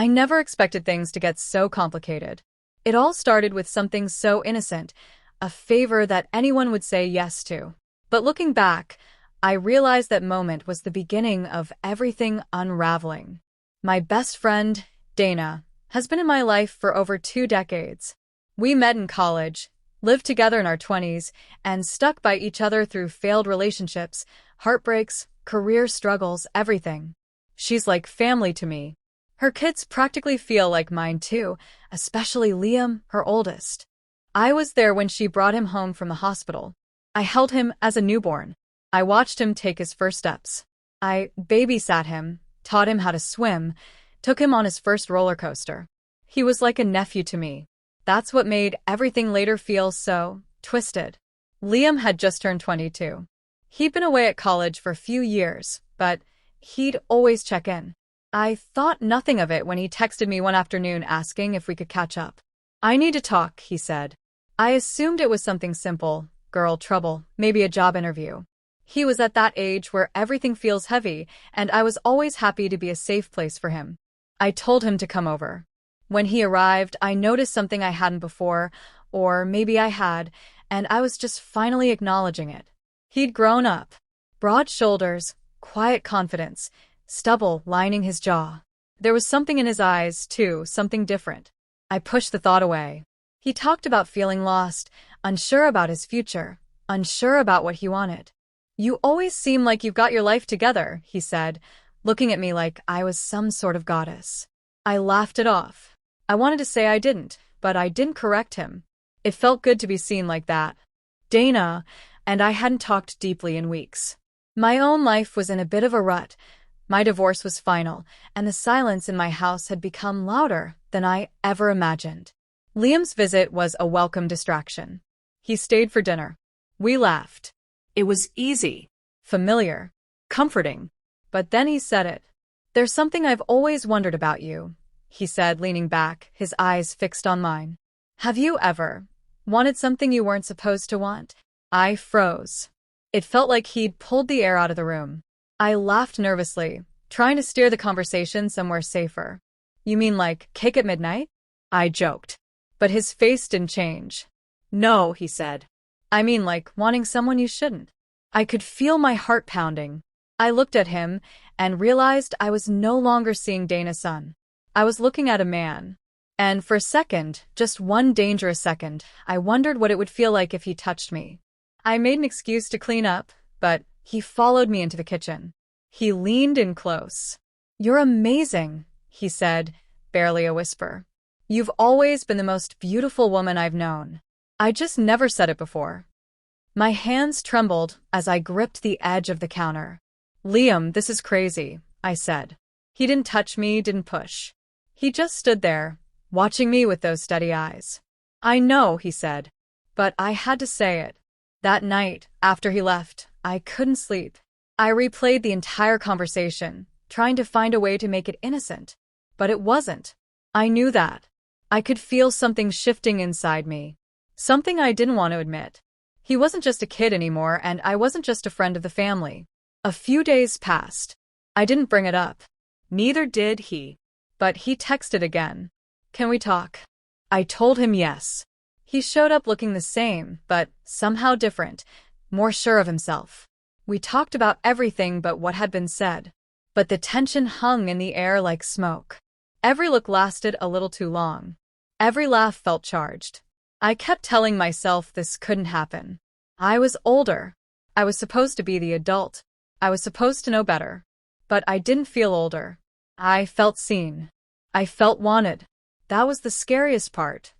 I never expected things to get so complicated. It all started with something so innocent, a favor that anyone would say yes to. But looking back, I realized that moment was the beginning of everything unraveling. My best friend, Dana, has been in my life for over 2 decades. We met in college, lived together in our 20s, and stuck by each other through failed relationships, heartbreaks, career struggles, everything. She's like family to me. Her kids practically feel like mine too, especially Liam, her oldest. I was there when she brought him home from the hospital. I held him as a newborn. I watched him take his first steps. I babysat him, taught him how to swim, took him on his first roller coaster. He was like a nephew to me. That's what made everything later feel so twisted. Liam had just turned 22. He'd been away at college for a few years, but he'd always check in. I thought nothing of it when he texted me one afternoon asking if we could catch up. "I need to talk," he said. I assumed it was something simple, girl trouble, maybe a job interview. He was at that age where everything feels heavy, and I was always happy to be a safe place for him. I told him to come over. When he arrived, I noticed something I hadn't before, or maybe I had, and I was just finally acknowledging it. He'd grown up. Broad shoulders, quiet confidence, stubble lining his jaw. There was something in his eyes, too, something different. I pushed the thought away. He talked about feeling lost, unsure about his future, unsure about what he wanted. "You always seem like you've got your life together," he said, looking at me like I was some sort of goddess. I laughed it off. I wanted to say I didn't, but I didn't correct him. It felt good to be seen like that. Dana and I hadn't talked deeply in weeks. My own life was in a bit of a rut. My divorce was final, and the silence in my house had become louder than I ever imagined. Liam's visit was a welcome distraction. He stayed for dinner. We laughed. It was easy, familiar, comforting. But then he said it. "There's something I've always wondered about you," he said, leaning back, his eyes fixed on mine. "Have you ever wanted something you weren't supposed to want?" I froze. It felt like he'd pulled the air out of the room. I laughed nervously, trying to steer the conversation somewhere safer. "You mean like cake at midnight?" I joked. But his face didn't change. "No," he said. "I mean like wanting someone you shouldn't." I could feel my heart pounding. I looked at him and realized I was no longer seeing Dana's son. I was looking at a man. And for a second, just one dangerous second, I wondered what it would feel like if he touched me. I made an excuse to clean up, but he followed me into the kitchen. He leaned in close. "You're amazing," he said, barely a whisper. "You've always been the most beautiful woman I've known." I just never said it before. My hands trembled as I gripped the edge of the counter. "Liam, this is crazy," I said. He didn't touch me, didn't push. He just stood there, watching me with those steady eyes. "I know," he said, but I had to say it. That night, after he left, I couldn't sleep. I replayed the entire conversation, trying to find a way to make it innocent. But it wasn't. I knew that. I could feel something shifting inside me. Something I didn't want to admit. He wasn't just a kid anymore, and I wasn't just a friend of the family. A few days passed. I didn't bring it up. Neither did he. But he texted again. "Can we talk?" I told him yes. He showed up looking the same, but somehow different, more sure of himself. We talked about everything but what had been said. But the tension hung in the air like smoke. Every look lasted a little too long. Every laugh felt charged. I kept telling myself this couldn't happen. I was older. I was supposed to be the adult. I was supposed to know better. But I didn't feel older. I felt seen. I felt wanted. That was the scariest part.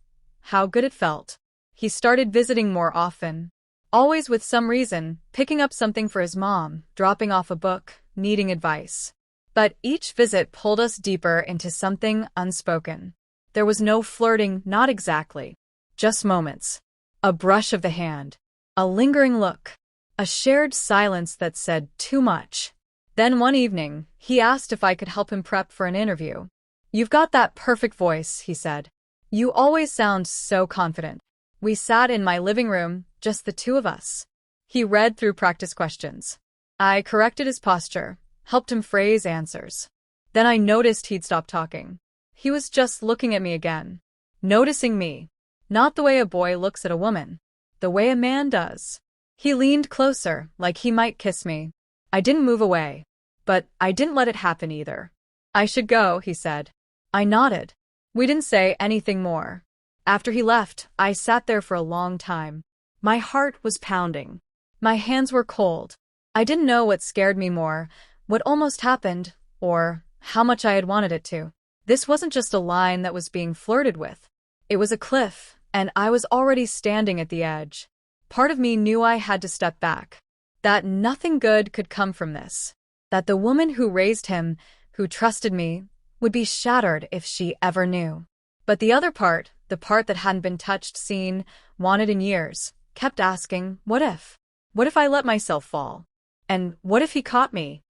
How good it felt. He started visiting more often. Always with some reason, picking up something for his mom, dropping off a book, needing advice. But each visit pulled us deeper into something unspoken. There was no flirting, not exactly. Just moments. A brush of the hand. A lingering look. A shared silence that said too much. Then one evening, he asked if I could help him prep for an interview. "You've got that perfect voice," he said. "You always sound so confident." We sat in my living room, just the two of us. He read through practice questions. I corrected his posture, helped him phrase answers. Then I noticed he'd stopped talking. He was just looking at me again. Noticing me. Not the way a boy looks at a woman. The way a man does. He leaned closer, like he might kiss me. I didn't move away. But I didn't let it happen either. I should go, he said. I nodded. We didn't say anything more. After he left, I sat there for a long time. My heart was pounding. My hands were cold. I didn't know what scared me more, what almost happened, or how much I had wanted it to. This wasn't just a line that was being flirted with. It was a cliff, and I was already standing at the edge. Part of me knew I had to step back. That nothing good could come from this. That the woman who raised him, who trusted me, would be shattered if she ever knew. But the other part, the part that hadn't been touched, seen, wanted in years, kept asking, what if? What if I let myself fall? And what if he caught me?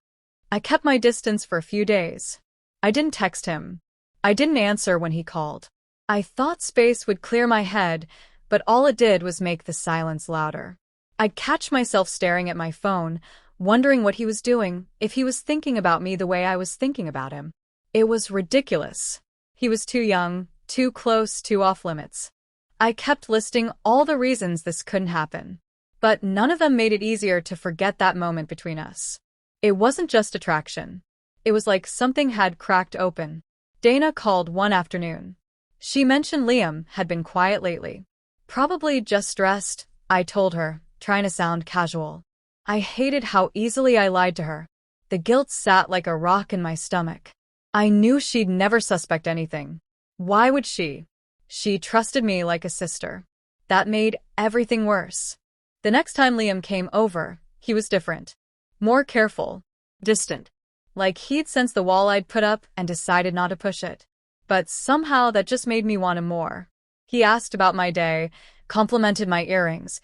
I kept my distance for a few days. I didn't text him. I didn't answer when he called. I thought space would clear my head, but all it did was make the silence louder. I'd catch myself staring at my phone, wondering what he was doing, if he was thinking about me the way I was thinking about him. It was ridiculous. He was too young, too close, too off limits. I kept listing all the reasons this couldn't happen. But none of them made it easier to forget that moment between us. It wasn't just attraction. It was like something had cracked open. Dana called one afternoon. She mentioned Liam had been quiet lately. Probably just stressed, I told her, trying to sound casual. I hated how easily I lied to her. The guilt sat like a rock in my stomach. I knew she'd never suspect anything. Why would she? She trusted me like a sister. That made everything worse. The next time Liam came over, he was different. More careful. Distant. Like he'd sensed the wall I'd put up and decided not to push it. But somehow that just made me want him more. He asked about my day, complimented my earrings,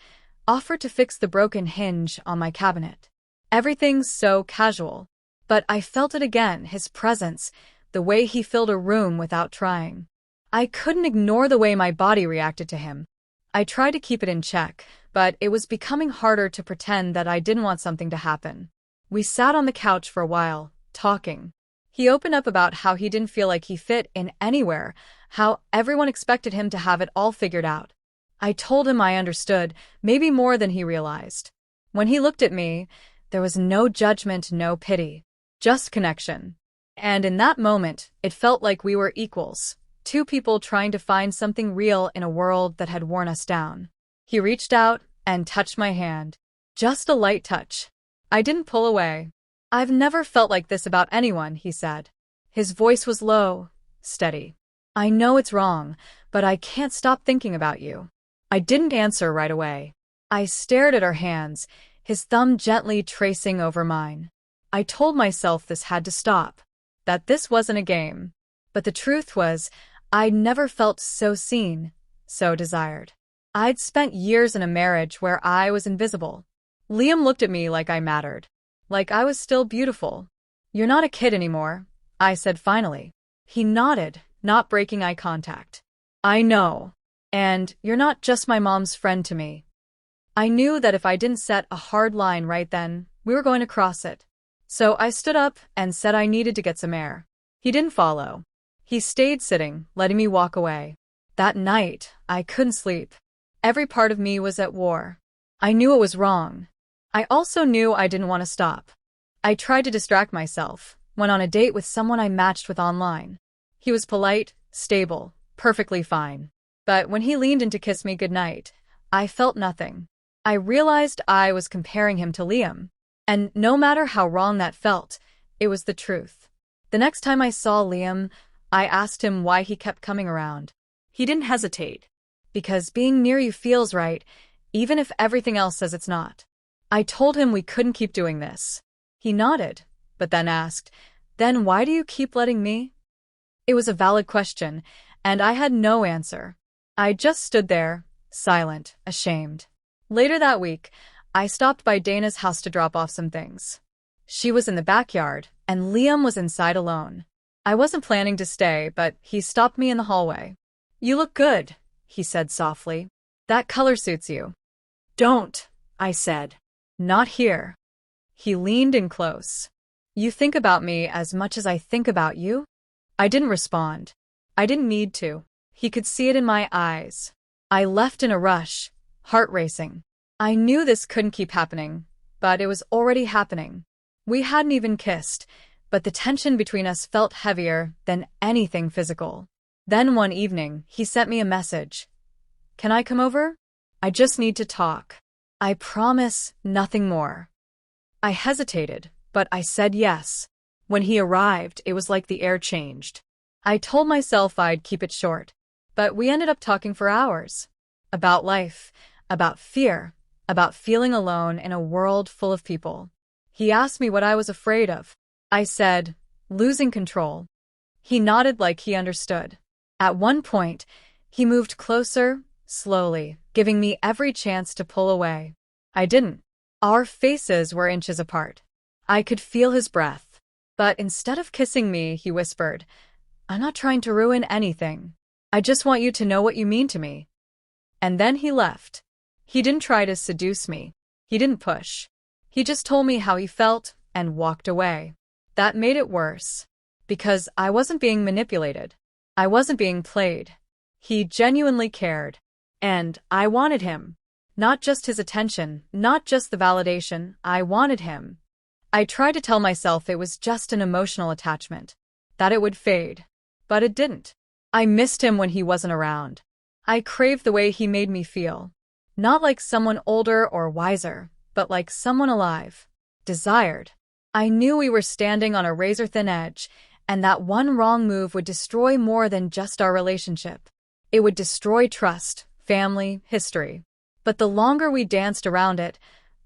offered to fix the broken hinge on my cabinet. Everything so casual. But I felt it again, his presence, the way he filled a room without trying. I couldn't ignore the way my body reacted to him. I tried to keep it in check, but it was becoming harder to pretend that I didn't want something to happen. We sat on the couch for a while, talking. He opened up about how he didn't feel like he fit in anywhere, how everyone expected him to have it all figured out. I told him I understood, maybe more than he realized. When he looked at me, there was no judgment, no pity, just connection. And in that moment, it felt like we were equals, two people trying to find something real in a world that had worn us down. He reached out and touched my hand. Just a light touch. I didn't pull away. I've never felt like this about anyone, he said. His voice was low, steady. I know it's wrong, but I can't stop thinking about you. I didn't answer right away. I stared at our hands, his thumb gently tracing over mine. I told myself this had to stop, that this wasn't a game. But the truth was, I'd never felt so seen, so desired. I'd spent years in a marriage where I was invisible. Liam looked at me like I mattered, like I was still beautiful. You're not a kid anymore, I said finally. He nodded, not breaking eye contact. I know. And you're not just my mom's friend to me. I knew that if I didn't set a hard line right then, we were going to cross it. So I stood up and said I needed to get some air. He didn't follow. He stayed sitting, letting me walk away. That night, I couldn't sleep. Every part of me was at war. I knew it was wrong. I also knew I didn't want to stop. I tried to distract myself, went on a date with someone I matched with online. He was polite, stable, perfectly fine. But when he leaned in to kiss me goodnight, I felt nothing. I realized I was comparing him to Liam. And no matter how wrong that felt, it was the truth. The next time I saw Liam, I asked him why he kept coming around. He didn't hesitate. Because being near you feels right, even if everything else says it's not. I told him we couldn't keep doing this. He nodded, but then asked, "Then why do you keep letting me?" It was a valid question, and I had no answer. I just stood there, silent, ashamed. Later that week, I stopped by Dana's house to drop off some things. She was in the backyard, and Liam was inside alone. I wasn't planning to stay, but he stopped me in the hallway. "You look good," he said softly. "That color suits you." "Don't," I said. "Not here." He leaned in close. "You think about me as much as I think about you?" I didn't respond. I didn't need to. He could see it in my eyes. I left in a rush, heart racing. I knew this couldn't keep happening, but it was already happening. We hadn't even kissed, but the tension between us felt heavier than anything physical. Then one evening, he sent me a message. "Can I come over? I just need to talk. I promise nothing more." I hesitated, but I said yes. When he arrived, it was like the air changed. I told myself I'd keep it short, but we ended up talking for hours. About life, about fear, about feeling alone in a world full of people. He asked me what I was afraid of. I said, losing control. He nodded like he understood. At one point, he moved closer, slowly, giving me every chance to pull away. I didn't. Our faces were inches apart. I could feel his breath. But instead of kissing me, he whispered, "I'm not trying to ruin anything. I just want you to know what you mean to me." And then he left. He didn't try to seduce me. He didn't push. He just told me how he felt and walked away. That made it worse. Because I wasn't being manipulated. I wasn't being played. He genuinely cared. And I wanted him. Not just his attention, not just the validation, I wanted him. I tried to tell myself it was just an emotional attachment, that it would fade. But it didn't. I missed him when he wasn't around. I craved the way he made me feel. Not like someone older or wiser, but like someone alive. Desired. I knew we were standing on a razor-thin edge, and that one wrong move would destroy more than just our relationship. It would destroy trust, family, history. But the longer we danced around it,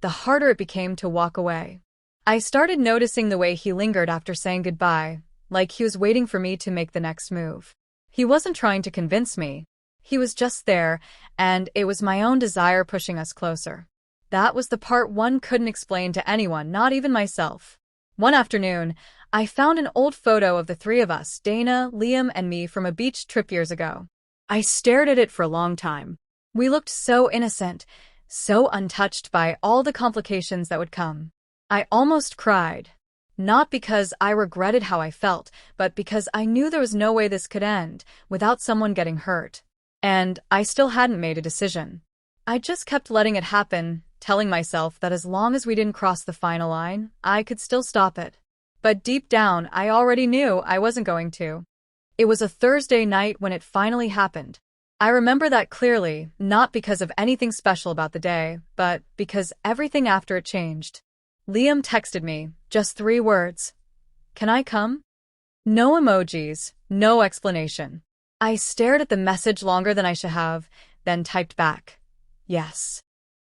the harder it became to walk away. I started noticing the way he lingered after saying goodbye, like he was waiting for me to make the next move. He wasn't trying to convince me. He was just there, and it was my own desire pushing us closer. That was the part one couldn't explain to anyone, not even myself. One afternoon, I found an old photo of the three of us, Dana, Liam, and me, from a beach trip years ago. I stared at it for a long time. We looked so innocent, so untouched by all the complications that would come. I almost cried. Not because I regretted how I felt, but because I knew there was no way this could end without someone getting hurt. And I still hadn't made a decision. I just kept letting it happen, telling myself that as long as we didn't cross the final line, I could still stop it. But deep down, I already knew I wasn't going to. It was a Thursday night when it finally happened. I remember that clearly, not because of anything special about the day, but because everything after it changed. Liam texted me, just 3 words. "Can I come?" No emojis, no explanation. I stared at the message longer than I should have, then typed back, "Yes."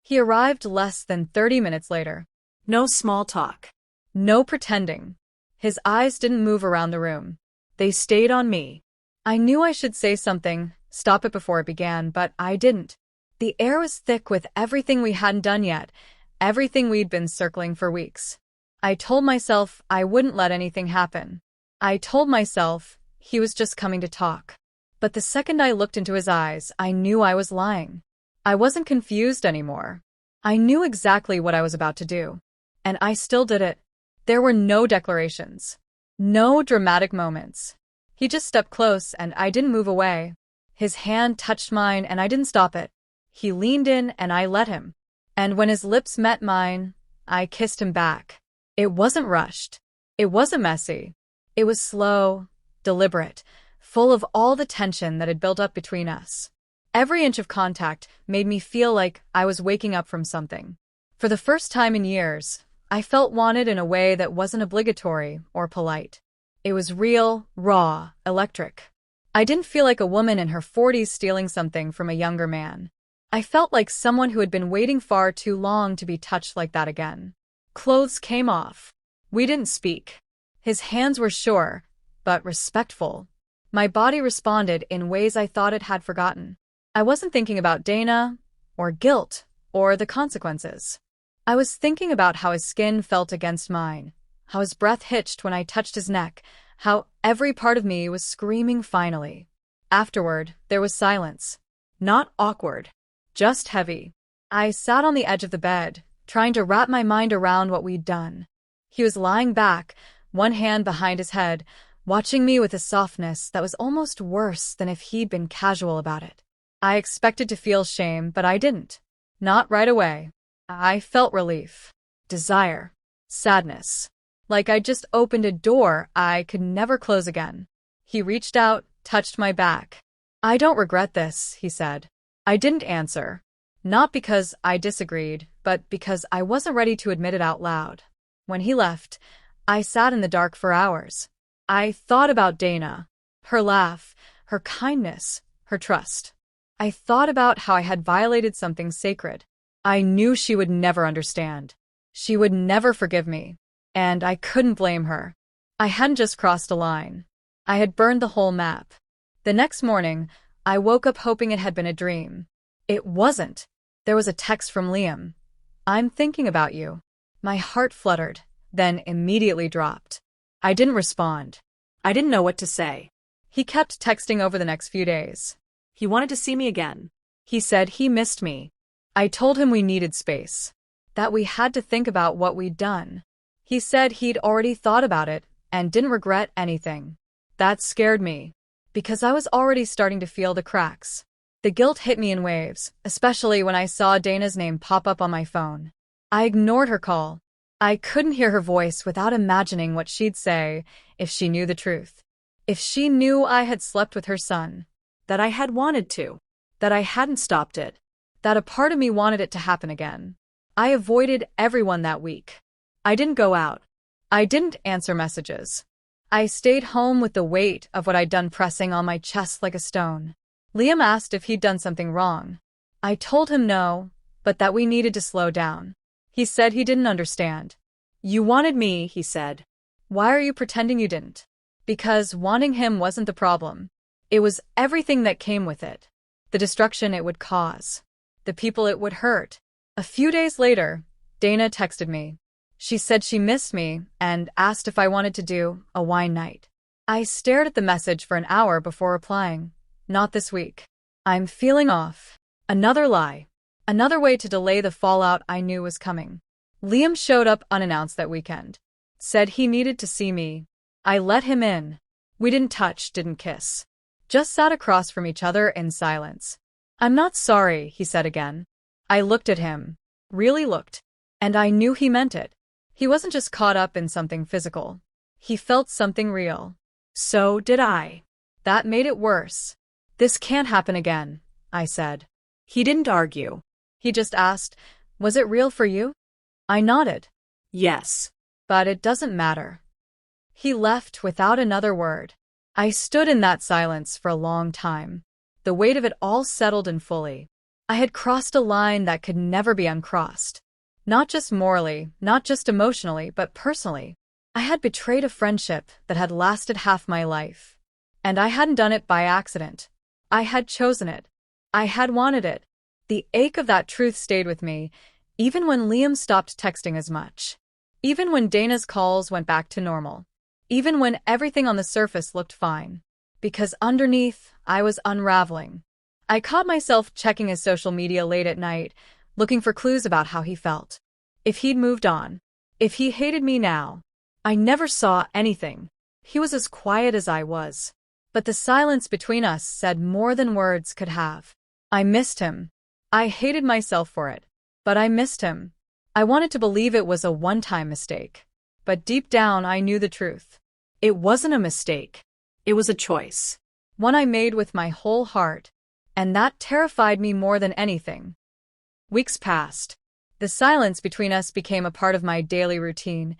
He arrived less than 30 minutes later. No small talk. No pretending. His eyes didn't move around the room. They stayed on me. I knew I should say something, stop it before it began, but I didn't. The air was thick with everything we hadn't done yet, everything we'd been circling for weeks. I told myself I wouldn't let anything happen. I told myself he was just coming to talk. But the second I looked into his eyes, I knew I was lying. I wasn't confused anymore. I knew exactly what I was about to do. And I still did it. There were no declarations. No dramatic moments. He just stepped close and I didn't move away. His hand touched mine and I didn't stop it. He leaned in and I let him. And when his lips met mine, I kissed him back. It wasn't rushed. It wasn't messy. It was slow, deliberate, full of all the tension that had built up between us. Every inch of contact made me feel like I was waking up from something. For the first time in years, I felt wanted in a way that wasn't obligatory or polite. It was real, raw, electric. I didn't feel like a woman in her 40s stealing something from a younger man. I felt like someone who had been waiting far too long to be touched like that again. Clothes came off. We didn't speak. His hands were sure, but respectful. My body responded in ways I thought it had forgotten. I wasn't thinking about Dana, or guilt, or the consequences. I was thinking about how his skin felt against mine, how his breath hitched when I touched his neck, how every part of me was screaming finally. Afterward, there was silence. Not awkward. Just heavy. I sat on the edge of the bed, trying to wrap my mind around what we'd done. He was lying back, one hand behind his head, watching me with a softness that was almost worse than if he'd been casual about it. I expected to feel shame, but I didn't. Not right away. I felt relief, desire, sadness. Like I just opened a door I could never close again. He reached out, touched my back. "I don't regret this," he said. I didn't answer. Not because I disagreed, but because I wasn't ready to admit it out loud. When he left, I sat in the dark for hours. I thought about Dana, her laugh, her kindness, her trust. I thought about how I had violated something sacred. I knew she would never understand. She would never forgive me. And I couldn't blame her. I hadn't just crossed a line. I had burned the whole map. The next morning, I woke up hoping it had been a dream. It wasn't. There was a text from Liam. "I'm thinking about you." My heart fluttered, then immediately dropped. I didn't respond. I didn't know what to say. He kept texting over the next few days. He wanted to see me again. He said he missed me. I told him we needed space, that we had to think about what we'd done. He said he'd already thought about it and didn't regret anything. That scared me, because I was already starting to feel the cracks. The guilt hit me in waves, especially when I saw Dana's name pop up on my phone. I ignored her call. I couldn't hear her voice without imagining what she'd say if she knew the truth. If she knew I had slept with her son, that I had wanted to, that I hadn't stopped it, that a part of me wanted it to happen again. I avoided everyone that week. I didn't go out. I didn't answer messages. I stayed home with the weight of what I'd done pressing on my chest like a stone. Liam asked if he'd done something wrong. I told him no, but that we needed to slow down. He said he didn't understand. "You wanted me," he said. "Why are you pretending you didn't?" Because wanting him wasn't the problem. It was everything that came with it. The destruction it would cause. The people it would hurt. A few days later, Dana texted me. She said she missed me and asked if I wanted to do a wine night. I stared at the message for an hour before replying. "Not this week. I'm feeling off." Another lie. Another way to delay the fallout I knew was coming. Liam showed up unannounced that weekend. Said he needed to see me. I let him in. We didn't touch, didn't kiss. Just sat across from each other in silence. "I'm not sorry," he said again. I looked at him. Really looked. And I knew he meant it. He wasn't just caught up in something physical. He felt something real. So did I. That made it worse. "This can't happen again," I said. He didn't argue. He just asked, "Was it real for you?" I nodded. "Yes. But it doesn't matter." He left without another word. I stood in that silence for a long time. The weight of it all settled in fully. I had crossed a line that could never be uncrossed. Not just morally, not just emotionally, but personally. I had betrayed a friendship that had lasted half my life. And I hadn't done it by accident. I had chosen it. I had wanted it. The ache of that truth stayed with me, even when Liam stopped texting as much. Even when Dana's calls went back to normal. Even when everything on the surface looked fine. Because underneath, I was unraveling. I caught myself checking his social media late at night, looking for clues about how he felt. If he'd moved on. If he hated me now. I never saw anything. He was as quiet as I was. But the silence between us said more than words could have. I missed him. I hated myself for it. But I missed him. I wanted to believe it was a one-time mistake. But deep down I knew the truth. It wasn't a mistake. It was a choice. One I made with my whole heart. And that terrified me more than anything. Weeks passed. The silence between us became a part of my daily routine.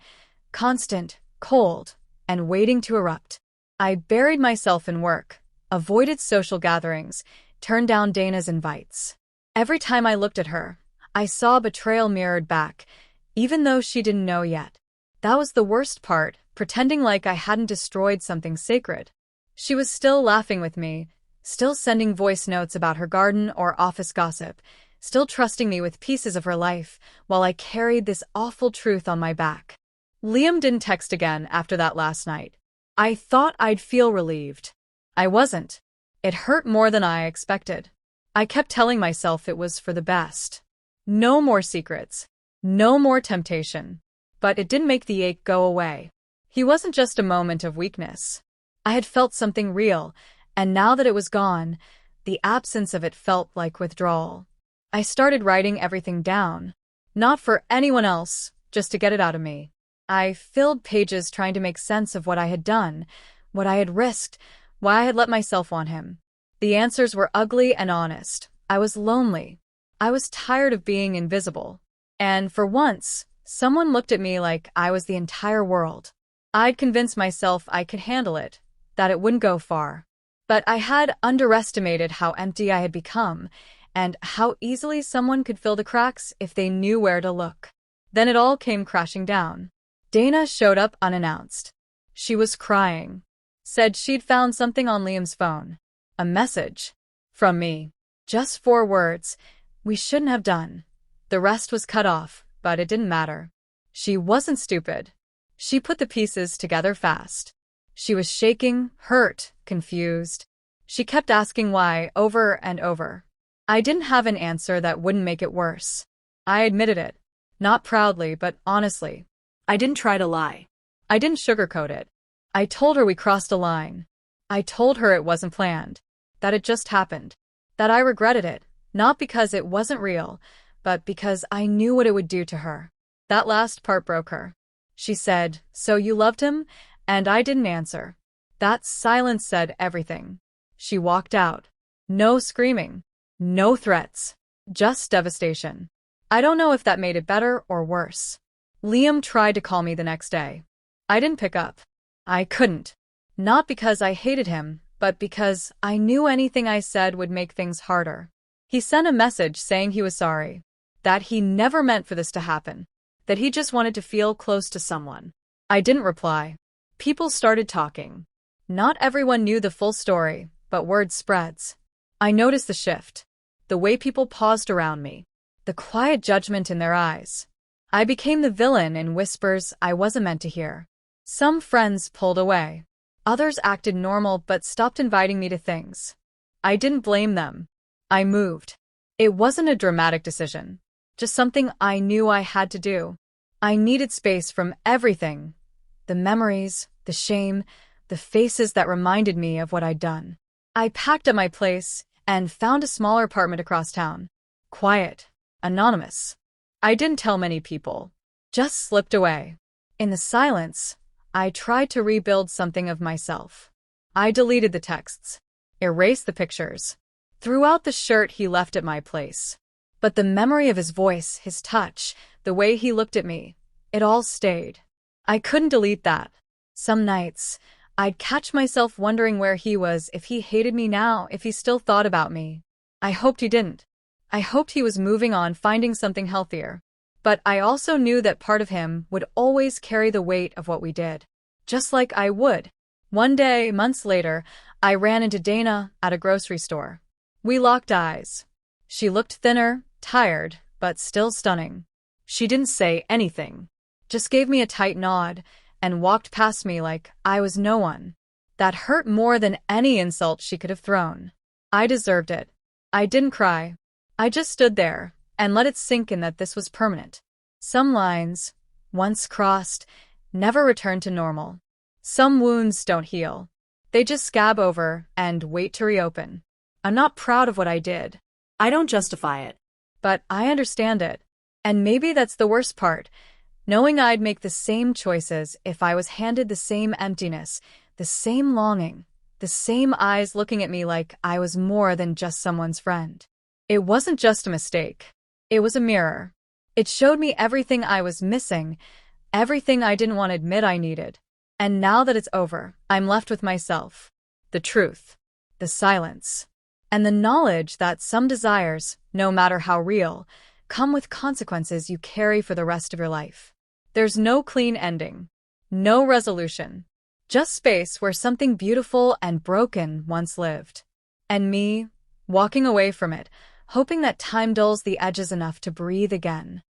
Constant, cold, and waiting to erupt. I buried myself in work, avoided social gatherings, turned down Dana's invites. Every time I looked at her, I saw betrayal mirrored back, even though she didn't know yet. That was the worst part, pretending like I hadn't destroyed something sacred. She was still laughing with me, still sending voice notes about her garden or office gossip, still trusting me with pieces of her life, while I carried this awful truth on my back. Liam didn't text again after that last night. I thought I'd feel relieved. I wasn't. It hurt more than I expected. I kept telling myself it was for the best. No more secrets. No more temptation. But it didn't make the ache go away. He wasn't just a moment of weakness. I had felt something real, and now that it was gone, the absence of it felt like withdrawal. I started writing everything down. Not for anyone else, just to get it out of me. I filled pages trying to make sense of what I had done, what I had risked, why I had let myself want him. The answers were ugly and honest. I was lonely. I was tired of being invisible. And for once, someone looked at me like I was the entire world. I'd convinced myself I could handle it, that it wouldn't go far. But I had underestimated how empty I had become, and how easily someone could fill the cracks if they knew where to look. Then it all came crashing down. Dana showed up unannounced. She was crying. Said she'd found something on Liam's phone. A message. From me. Just 4 words. We shouldn't have done. The rest was cut off, but it didn't matter. She wasn't stupid. She put the pieces together fast. She was shaking, hurt, confused. She kept asking why over and over. I didn't have an answer that wouldn't make it worse. I admitted it. Not proudly, but honestly. I didn't try to lie. I didn't sugarcoat it. I told her we crossed a line. I told her it wasn't planned. That it just happened. That I regretted it, not because it wasn't real, but because I knew what it would do to her. That last part broke her. She said, "So you loved him?" And I didn't answer. That silence said everything. She walked out. No screaming. No threats. Just devastation. I don't know if that made it better or worse. Liam tried to call me the next day. I didn't pick up. I couldn't. Not because I hated him, but because I knew anything I said would make things harder. He sent a message saying he was sorry. That he never meant for this to happen. That he just wanted to feel close to someone. I didn't reply. People started talking. Not everyone knew the full story, but word spreads. I noticed the shift. The way people paused around me. The quiet judgment in their eyes. I became the villain in whispers I wasn't meant to hear. Some friends pulled away. Others acted normal but stopped inviting me to things. I didn't blame them. I moved. It wasn't a dramatic decision. Just something I knew I had to do. I needed space from everything. The memories, the shame, the faces that reminded me of what I'd done. I packed up my place and found a smaller apartment across town. Quiet. Anonymous. I didn't tell many people. Just slipped away. In the silence, I tried to rebuild something of myself. I deleted the texts. Erased the pictures. Threw out the shirt he left at my place. But the memory of his voice, his touch, the way he looked at me, it all stayed. I couldn't delete that. Some nights, I'd catch myself wondering where he was, if he hated me now, if he still thought about me. I hoped he didn't. I hoped he was moving on, finding something healthier. But I also knew that part of him would always carry the weight of what we did. Just like I would. One day, months later, I ran into Dana at a grocery store. We locked eyes. She looked thinner, tired, but still stunning. She didn't say anything. Just gave me a tight nod and walked past me like I was no one. That hurt more than any insult she could have thrown. I deserved it. I didn't cry. I just stood there and let it sink in that this was permanent. Some lines, once crossed, never return to normal. Some wounds don't heal. They just scab over and wait to reopen. I'm not proud of what I did. I don't justify it. But I understand it. And maybe that's the worst part. Knowing I'd make the same choices if I was handed the same emptiness, the same longing, the same eyes looking at me like I was more than just someone's friend. It wasn't just a mistake. It was a mirror. It showed me everything I was missing, everything I didn't want to admit I needed. And now that it's over, I'm left with myself. The truth. The silence. And the knowledge that some desires, no matter how real, come with consequences you carry for the rest of your life. There's no clean ending. No resolution. Just space where something beautiful and broken once lived. And me, walking away from it, hoping that time dulls the edges enough to breathe again.